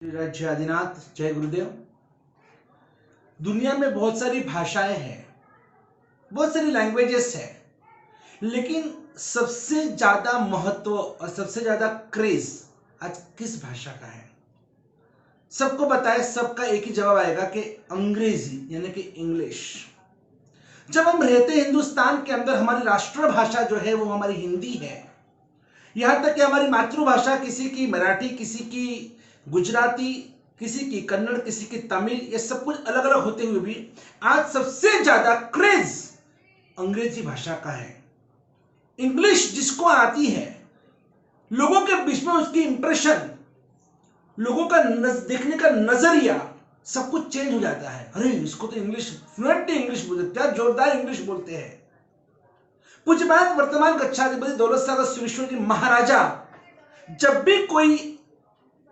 जय आदिनाथ, जय गुरुदेव। दुनिया में बहुत सारी भाषाएं हैं, बहुत सारी लैंग्वेजेस है, लेकिन सबसे ज्यादा महत्व और सबसे ज्यादा क्रेज आज किस भाषा का है? सबको बताए, सबका एक ही जवाब आएगा कि अंग्रेजी यानी कि इंग्लिश। जब हम रहते हैं हिंदुस्तान के अंदर, हमारी राष्ट्रभाषा जो है वो हमारी हिंदी है। यहां तक कि हमारी मातृभाषा किसी की मराठी, किसी की गुजराती, किसी की कन्नड़, किसी की तमिल, ये सब कुछ अलग अलग होते हुए भी आज सबसे ज्यादा क्रेज अंग्रेजी भाषा का है। इंग्लिश जिसको आती है, लोगों के बीच में उसकी इंप्रेशन, लोगों का देखने का नजरिया सब कुछ चेंज हो जाता है। अरे इसको तो इंग्लिश फ्लुएंट इंग्लिश बोलते, क्या जोरदार इंग्लिश बोलते हैं। पूज्यपाद वर्तमान गच्छाधिपति दौलत सागर सुरेश्वर जी महाराजा जब भी कोई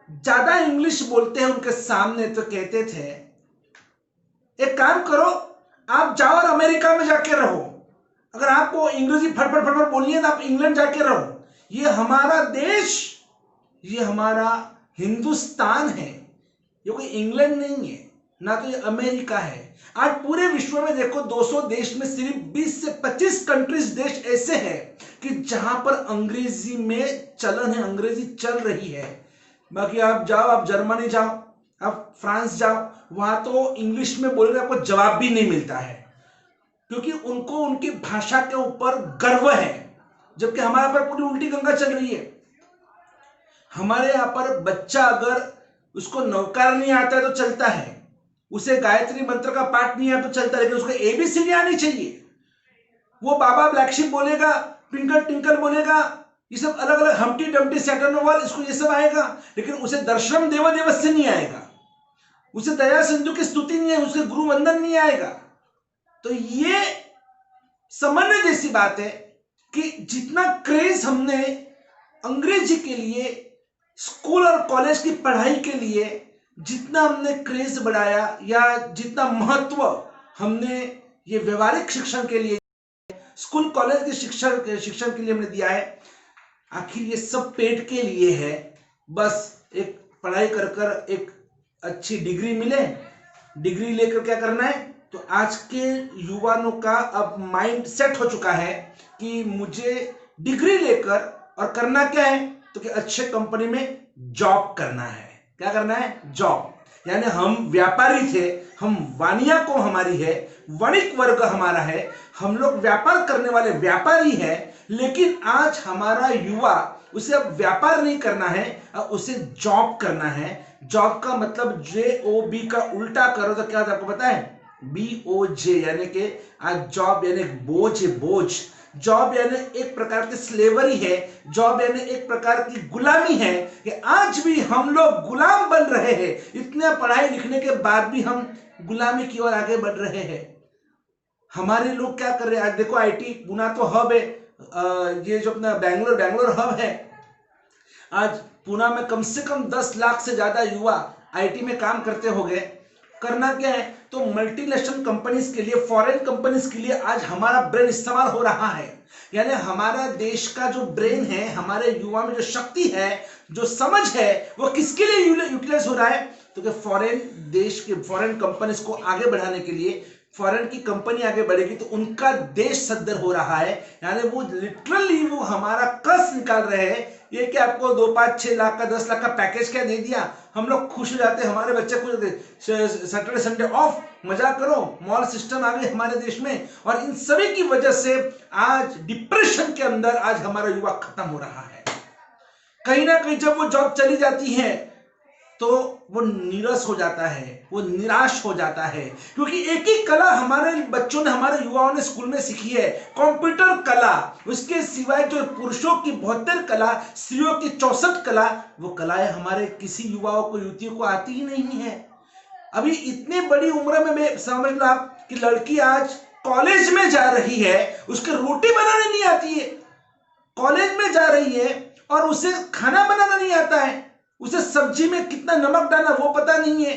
ज्यादा इंग्लिश बोलते हैं उनके सामने तो कहते थे, एक काम करो, आप जाओ और अमेरिका में जाके रहो। अगर आपको अंग्रेजी फटफट फटफट बोलनी है तो आप इंग्लैंड जाके रहो। ये हमारा देश, ये हमारा हिंदुस्तान है, ये कोई इंग्लैंड नहीं है, ना तो ये अमेरिका है। आज पूरे विश्व में देखो, 200 देश में सिर्फ 20 से 25 कंट्रीज देश ऐसे हैं कि जहां पर अंग्रेजी में चलन है, अंग्रेजी चल रही है। बाकी आप जाओ, आप जर्मनी जाओ, आप फ्रांस जाओ, वहां तो इंग्लिश में बोलने आपको जवाब भी नहीं मिलता है, क्योंकि उनको उनकी भाषा के ऊपर गर्व है। जबकि हमारे पर पूरी उल्टी गंगा चल रही है। हमारे यहां पर बच्चा अगर उसको नौकार नहीं आता है तो चलता है, उसे गायत्री मंत्र का पाठ नहीं आता तो चलता है, लेकिन उसको एबीसीडी आनी चाहिए। वो बाबा ब्लैक शिप बोलेगा, ट्विंकल ट्विंकल बोलेगा, ये सब अलग अलग, हमटी डमटी सैटर्नोवाल, इसको ये सब आएगा, लेकिन उसे दर्शनम देव देवस्य नहीं आएगा, उसे दया सिंधु की स्तुति नहीं है, उसके गुरु वंदन नहीं आएगा। तो ये समझने जैसी बात है कि जितना क्रेज हमने अंग्रेजी के लिए, स्कूल और कॉलेज की पढ़ाई के लिए जितना हमने क्रेज बढ़ाया, या जितना महत्व हमने ये व्यवहारिक शिक्षण के लिए, स्कूल कॉलेज के शिक्षण के लिए हमने दिया है, आखिर ये सब पेट के लिए है। बस एक पढ़ाई कर कर एक अच्छी डिग्री मिले, डिग्री लेकर क्या करना है। तो आज के युवाओं का अब माइंड सेट हो चुका है कि मुझे डिग्री लेकर और करना क्या है, तो कि अच्छे कंपनी में जॉब करना है। क्या करना है? जॉब। यानी हम व्यापारी थे, हम वानिया को हमारी है, वणिक वर्ग हमारा है, हम लोग व्यापार करने वाले व्यापारी है। लेकिन आज हमारा युवा, उसे अब व्यापार नहीं करना है, अब उसे जॉब करना है। जॉब का मतलब JOB का उल्टा करो तो क्या होता है आपको पता है? BOJ, यानी कि आज जॉब यानी बोझ है, बोझ। जॉब यानी एक प्रकार की स्लेवरी है, जॉब यानी एक प्रकार की गुलामी है, कि आज भी हम लोग गुलाम बन रहे हैं। इतने पढ़ाई लिखने के बाद भी हम गुलामी की ओर आगे बढ़ रहे हैं। हमारे लोग क्या कर रहे हैं? आज देखो, IT पुणे तो हब है, ये जो अपना बैंगलोर हब है। आज पुणे में कम से कम 10 लाख से ज्यादा युवा IT में काम करते हो गए। करना क्या है? तो मल्टीनेशनल कंपनीज के लिए, फॉरेन कंपनीज के लिए आज हमारा ब्रेन इस्तेमाल हो रहा है। यानी हमारा देश का जो ब्रेन है, हमारे युवा में जो शक्ति है, जो समझ है, वो किसके लिए यूटिलाइज हो रहा है? तो कि फॉरेन देश के, फॉरेन कंपनीज को आगे बढ़ाने के लिए। फॉरेन की कंपनी आगे बढ़ेगी तो उनका देश सद्धर हो रहा है। यानी वो लिटरली वो हमारा कस निकाल रहे हैं। ये कि आपको 2, 5, 6 लाख का, 10 लाख का पैकेज क्या दे दिया, हम लोग खुश हो जाते हैं, हमारे बच्चे खुश होते, सैटरडे संडे ऑफ, मजा करो, मॉल सिस्टम आ गए हमारे देश में। और इन सभी की वजह से आज डिप्रेशन के अंदर आज हमारा युवा खत्म हो रहा है। कहीं ना कहीं जब वो जॉब चली जाती है तो वो नीरस हो जाता है, वो निराश हो जाता है, क्योंकि एक ही कला हमारे बच्चों ने, हमारे युवाओं ने स्कूल में सीखी है, कंप्यूटर कला। उसके सिवाय जो पुरुषों की 72 कला, स्त्रियों की 64 कला, वो कलाएं हमारे किसी युवाओं को, युवतियों को आती ही नहीं है। अभी इतनी बड़ी उम्र में, मैं समझ लो आप कि लड़की आज कॉलेज में जा रही है, उसके रोटी बनाने नहीं आती है, कॉलेज में जा रही है और उसे खाना बनाना नहीं आता है, उसे सब्जी में कितना नमक डालना वो पता नहीं है।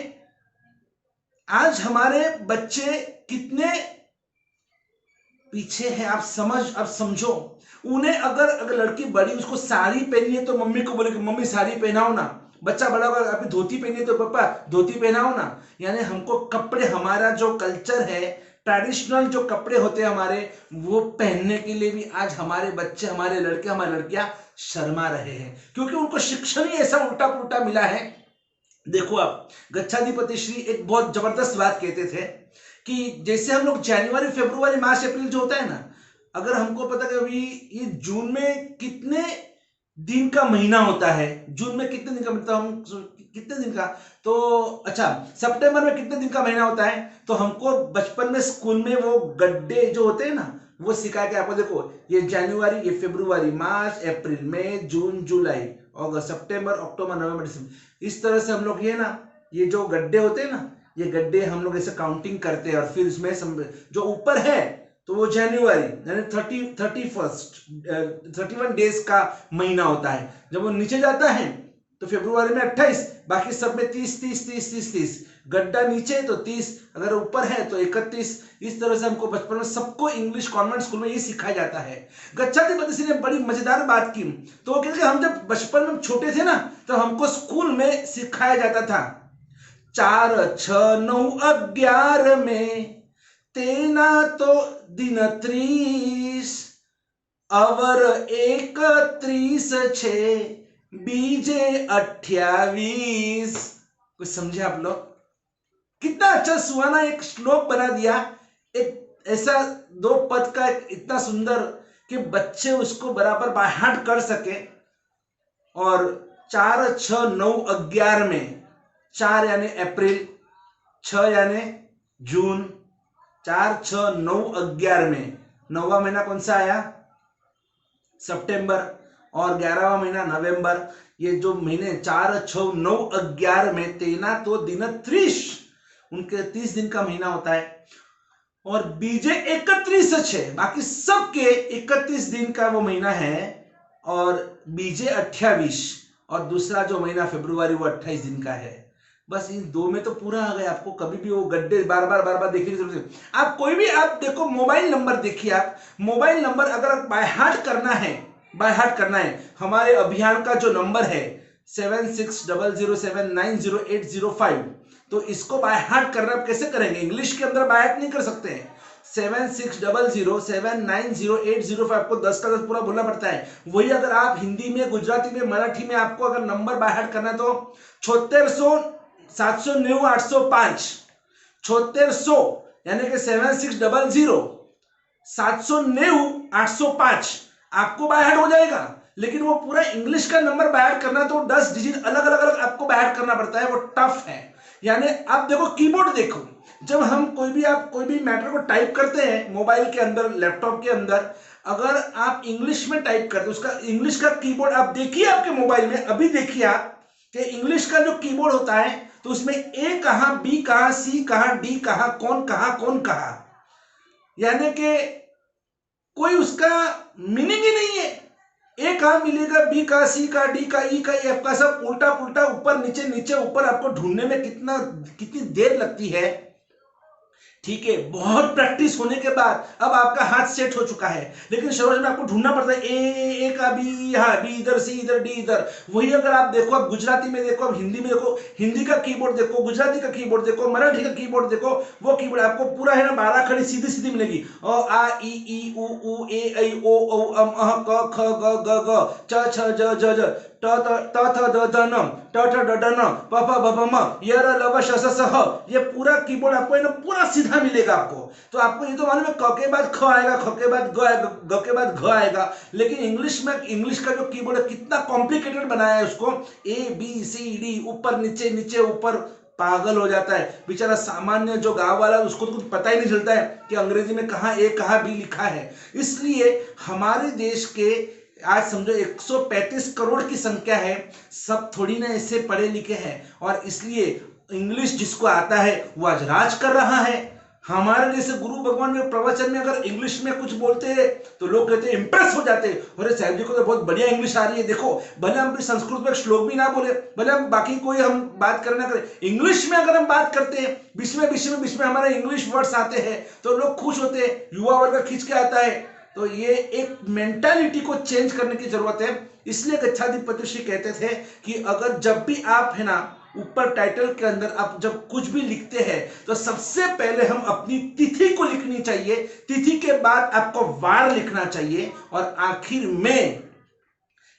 आज हमारे बच्चे कितने पीछे हैं, आप समझो। उन्हें अगर लड़की बड़ी, उसको साड़ी पहनी है तो मम्मी को बोले कि मम्मी साड़ी पहनाओ ना, बच्चा बड़ा होगा, अभी धोती पहनी तो पापा धोती पहनाओ ना। यानी हमको कपड़े, हमारा जो कल्चर है, ट्रेडिशनल जो कपड़े होते हैं हमारे, वो पहनने के लिए भी आज हमारे बच्चे, हमारे लड़के, हमारी लड़कियां शर्मा रहे हैं, क्योंकि उनको शिक्षण ही ऐसा उल्टा पुल्टा मिला है। देखो आप, गच्छाधिपति श्री एक बहुत जबरदस्त बात कहते थे कि जैसे हम लोग जनवरी, फरवरी, मार्च, अप्रैल जो होता है ना, अगर हमको पता कि अभी ये जून में कितने दिन का महीना होता है, जून में कितने दिन का, मतलब हम कितने दिन का, तो अच्छा सितंबर में कितने दिन का महीना होता है, तो हमको बचपन में स्कूल में वो गड्ढे जो होते हैं ना, वो सिखा के आपको, देखो ये जनवरी, ये फरवरी, मार्च, अप्रैल, मई, जून, जुलाई, अगस्त, सितंबर, अक्टूबर, नवंबर, दिसंबर, इस तरह से हम लोग ये ना, ये जो गड्ढे होते हैं ना, ये गड्ढे हम लोग ऐसे काउंटिंग करते हैं, और फिर इसमें जो ऊपर है तो वो जनवरी यानी 31 डेज का महीना होता है। जब वो नीचे जाता है तो फरवरी में 28, बाकी सब में 30, गड्ढा नीचे तो 30, अगर ऊपर है तो 31। इस तरह से हमको बचपन में सबको इंग्लिश कॉन्वेंट स्कूल में ये सिखाया जाता है। गच्छाधिपति ने बड़ी मजेदार बात की, तो वो कहते हम जब बचपन में छोटे थे ना, तो हमको स्कूल में सिखाया जाता था 4, 6, 9, 11 में तेना तो दिन 30, अवर 31, 6 बीजे 28। कुछ समझे आप लोग? कितना अच्छा सुहाना एक श्लोक बना दिया, एक ऐसा 2 पद का इतना सुंदर कि बच्चे उसको बराबर बाय हार्ट कर सके। और 4, 6, 9, 11 में 4 यानी अप्रैल, 6 यानी जून, 4, 6, 9, 11 में 9वां महीना कौन सा आया? सितंबर, और 11वां महीना नवंबर। ये जो महीने 4, 6, 9, 11 में तेना तो दिन 30, उनके 30 दिन का महीना होता है। और बीजे 31, 6, बाकी सबके 31 दिन का वो महीना है, और बीजे 28, और दूसरा जो महीना फरवरी वो 28 दिन का है। बस इन 2 में तो पूरा आ गया। आपको कभी भी वो गड्ढे बार बार देखने की जरूरत नहीं। आप कोई भी, आप देखो मोबाइल नंबर देखिए, आप मोबाइल नंबर अगर बाय हार्ट करना है, हमारे अभियान का जो नंबर है 7600790805, तो इसको बाय हार्ट करना आप कैसे करेंगे? इंग्लिश के अंदर बाय हार्ट नहीं कर सकते हैं। 7600790805 आपको 10 का 10 पूरा बोलना पड़ता है। वही अगर आप हिंदी में, गुजराती में, मराठी में आपको अगर नंबर बाय हार्ट करना है तो 7600 790 805, 7600 यानी कि 7600 790 805 आपको बाय हार्ट हो जाएगा। लेकिन वो पूरा इंग्लिश का नंबर बाय हार्ट करना तो 10 डिजिट अलग अलग आपको बाय हार्ट करना पड़ता है, वो टफ है। यानी आप देखो कीबोर्ड देखो, जब हम कोई भी मैटर को टाइप करते हैं मोबाइल के अंदर, लैपटॉप के अंदर, अगर आप इंग्लिश में टाइप करते हैं, उसका इंग्लिश का कीबोर्ड आप देखिए आपके मोबाइल में, अभी देखिए आप कि इंग्लिश का जो कीबोर्ड होता है तो उसमें ए कहां, बी कहां, सी कहां, डी कहां, कौन कहां, यानी कि कोई उसका मीनिंग ही नहीं है। ए कहां मिलेगा, बी का, सी का, डी का, ई का, एफ का, सब उल्टा पुल्टा, ऊपर नीचे, नीचे ऊपर, आपको ढूंढने में कितनी देर लगती है। ठीक है, बहुत प्रैक्टिस होने के बाद अब आपका हाथ सेट हो चुका है, लेकिन शुरुआत में आपको ढूंढना पड़ता है ए का बी, हाँ बी इधर, सी इधर, डी इधर। वही अगर आप देखो, आप गुजराती में देखो, आप हिंदी में देखो, हिंदी का कीबोर्ड देखो, गुजराती का कीबोर्ड देखो, मराठी का कीबोर्ड देखो, वो कीबोर्ड आपको पूरा है ना 12 खड़ी सीधी सीधी मिलेगी। अ आ ई उ ए ऐ ओ औ अम अह क ख ग ग ग च छ ज ज ज ट थ द ध न ट ठ ड ड न प फ ब भ म य र ल व श स स ह। ये पूरा कीबोर्ड आपको है ना पूरा सीधा मिलेगा आपको। तो आपको ये तो मालूम है क के बाद ख आएगा, ख के बाद ग आएगा, ग के बाद घ आएगा, लेकिन इंग्लिश का जो कीबोर्ड है कितना कॉम्प्लिकेटेड बनाया है उसको, ए बी सी डी, ऊपर नीचे, नीचे ऊपर, पागल हो जाता है बेचारा सामान्य जो गांव वाला, उसको तो कुछ पता ही नहीं चलता है कि अंग्रेजी में कहाँ ए कहाँ बी लिखा है। इसलिए हमारे देश के आज समझो 135 करोड़ की संख्या है, सब थोड़ी ना ऐसे पढ़े लिखे हैं, और इसलिए इंग्लिश जिसको आता है वो आज राज कर रहा है। हमारे जैसे गुरु भगवान में प्रवचन में अगर इंग्लिश में कुछ बोलते हैं तो लोग कहते हैं, इंप्रेस हो जाते हैं, अरे साहब जी को तो बहुत बढ़िया इंग्लिश आ रही है, देखो भले हम संस्कृत में श्लोक भी ना बोले, भले हम बाकी कोई हम बात करना करें, इंग्लिश में अगर हम बात करते हैं, बीच में हमारे इंग्लिश वर्ड्स आते हैं तो लोग खुश होते हैं, युवा वर्ग खींच के आता है। तो ये एक मेंटालिटी को चेंज करने की जरूरत है। इसलिए गच्छाधिपति श्री कहते थे कि अगर जब भी आप है ना ऊपर टाइटल के अंदर आप जब कुछ भी लिखते हैं तो सबसे पहले हम अपनी तिथि को लिखनी चाहिए, तिथि के बाद आपको वार लिखना चाहिए और आखिर में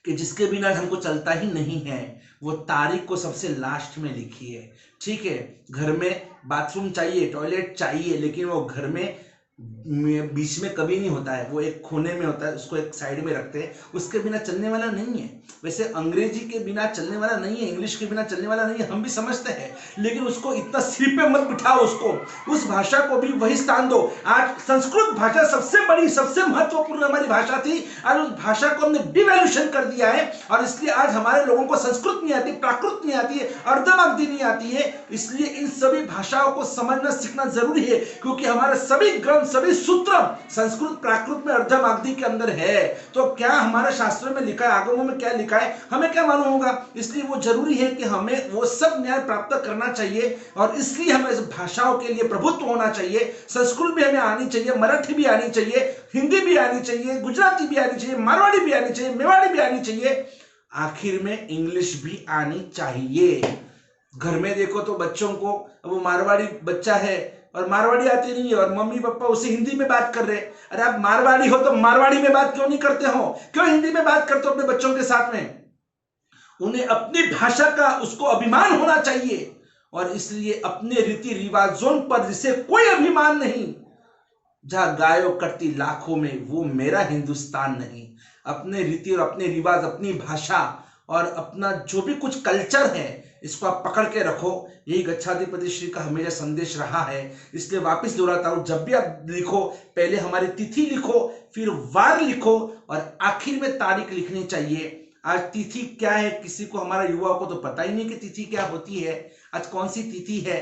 कि जिसके बिना हमको चलता ही नहीं है वो तारीख को सबसे लास्ट में लिखिए। ठीक है, घर में बाथरूम चाहिए, टॉयलेट चाहिए, लेकिन वो घर में बीच में कभी नहीं होता है, वो एक कोने में होता है, उसको एक साइड में रखते हैं, उसके बिना चलने वाला नहीं है। वैसे अंग्रेजी के बिना चलने वाला नहीं है, इंग्लिश के बिना चलने वाला नहीं है, हम भी समझते हैं, लेकिन उसको इतना सिर पे मत बिठाओ, उसको उस भाषा को भी वही स्थान दो। आज संस्कृत भाषा सबसे बड़ी सबसे महत्वपूर्ण हमारी भाषा थी, आज उस भाषा को हमने डिवैल्यूएशन कर दिया है और इसलिए आज हमारे लोगों को संस्कृत नहीं आती, प्राकृत नहीं आती है, अर्धमागधी नहीं आती है। इसलिए इन सभी भाषाओं को समझना सीखना जरूरी है, क्योंकि हमारे सभी ग्रंथ सभी सूत्र संस्कृत प्राकृत में अर्धमागधी के अंदर है। तो क्या हमारे शास्त्रों में लिखा है, आगमों में क्या लिखा है, हमें क्या मालूम होगा। इसलिए वो जरूरी है कि हमें वो सब न्याय प्राप्त करना चाहिए और इसलिए हमें इस भाषाओं के लिए प्रभुत्व होना चाहिए। संस्कृत भी हमें आनी चाहिए, मराठी भी आनी चाहिए, हिंदी भी आनी चाहिए, गुजराती भी आनी चाहिए, मारवाड़ी भी आनी चाहिए, मेवाड़ी भी आनी चाहिए, आखिर में इंग्लिश भी आनी चाहिए। घर में देखो तो बच्चों को, वो मारवाड़ी बच्चा है और मारवाड़ी आती नहीं है और मम्मी पापा उसे हिंदी में बात कर रहे हैं। अरे आप मारवाड़ी हो तो मारवाड़ी में बात क्यों नहीं करते हो, क्यों हिंदी में बात करते हो अपने बच्चों के साथ में। उन्हें अपनी भाषा का उसको अभिमान होना चाहिए और इसलिए अपने रीति रिवाजों पर जिसे कोई अभिमान नहीं, जहां गायो करती लाखों में वो मेरा हिंदुस्तान नहीं। अपने रीति और अपने रिवाज, अपनी भाषा और अपना जो भी कुछ कल्चर है, इसको आप पकड़ के रखो। यही गच्छाधिपति श्री का हमेशा संदेश रहा है। इसलिए वापस दोहराता हूं, जब भी आप लिखो पहले हमारी तिथि लिखो, फिर वार लिखो और आखिर में तारीख लिखनी चाहिए। आज तिथि क्या है, किसी को, हमारा युवाओं को तो पता ही नहीं कि तिथि क्या होती है, आज कौन सी तिथि है,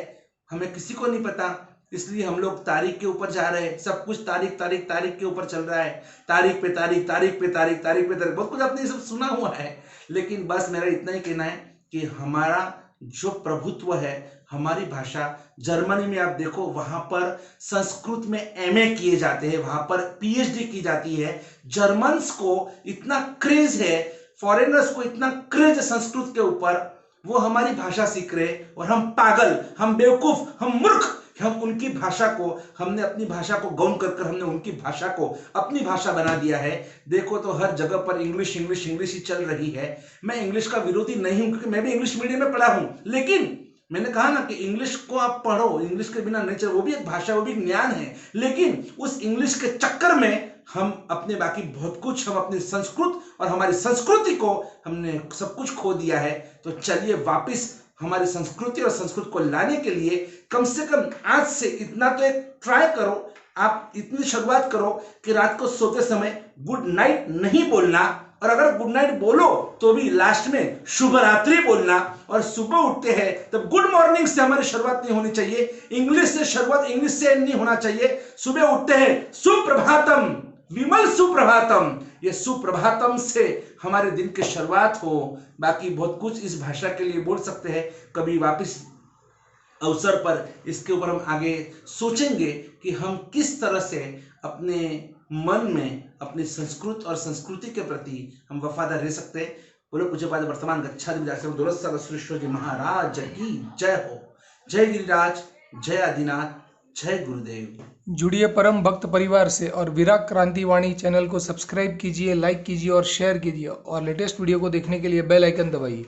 हमें किसी को नहीं पता। इसलिए हम लोग तारीख के ऊपर जा रहे हैं, सब कुछ तारीख तारीख तारीख के ऊपर चल रहा है, तारीख पे तारीख, तारीख पे तारीख, तारीख पे तारीख, बहुत कुछ आपने सब सुना हुआ है। लेकिन बस मेरा इतना ही कहना है कि हमारा जो प्रभुत्व है, हमारी भाषा, जर्मनी में आप देखो वहां पर संस्कृत में एमए किए जाते हैं, वहां पर पीएचडी की जाती है। जर्मन्स को इतना क्रेज है, फॉरेनर्स को इतना क्रेज है संस्कृत के ऊपर, वो हमारी भाषा सीख रहे और हम पागल, हम बेवकूफ, हम मूर्ख, हम उनकी भाषा को, हमने अपनी भाषा को गौण कर हमने उनकी भाषा को अपनी भाषा बना दिया है। देखो तो हर जगह पर इंग्लिश इंग्लिश इंग्लिश ही चल रही है। मैं इंग्लिश का विरोधी नहीं हूं, क्योंकि मैं भी इंग्लिश मीडियम में पढ़ा हूं, लेकिन मैंने कहा ना कि इंग्लिश को आप पढ़ो, इंग्लिश के बिना नहीं चल, वो भी एक भाषा, वो भी ज्ञान है, लेकिन उस इंग्लिश के चक्कर में हम अपने बाकी बहुत कुछ, हम अपनी संस्कृत और हमारी संस्कृति को हमने सब कुछ खो दिया है। तो चलिए वापिस हमारी संस्कृति और संस्कृत को लाने के लिए कम से कम आज से इतना तो एक ट्राई करो, आप इतनी शुरुआत करो कि रात को सोते समय गुड नाइट नहीं बोलना, और अगर गुड नाइट बोलो तो भी लास्ट में शुभ रात्रि बोलना, और सुबह उठते हैं तब गुड मॉर्निंग से हमारी शुरुआत नहीं होनी चाहिए, इंग्लिश से शुरुआत, इंग्लिश से नहीं होना चाहिए। सुबह उठते हैं सुप्रभातम, विमल सुप्रभातम, ये सुप्रभातम से हमारे दिन की शुरुआत हो। बाकी बहुत कुछ इस भाषा के लिए बोल सकते हैं, कभी वापस अवसर पर इसके ऊपर हम आगे सोचेंगे कि हम किस तरह से अपने मन में अपनी संस्कृत और संस्कृति के प्रति हम वफादार रह सकते हैं। बोलो पूज्यपाद वर्तमान गच्छाधिपति महाराज की जय हो। जय गिरिराज, जय आदिनाथ, जय गुरुदेव। जुड़िए परम भक्त परिवार से और विराग क्रांति वाणी चैनल को सब्सक्राइब कीजिए, लाइक कीजिए और शेयर कीजिए, और लेटेस्ट वीडियो को देखने के लिए बेल आइकन दबाइए।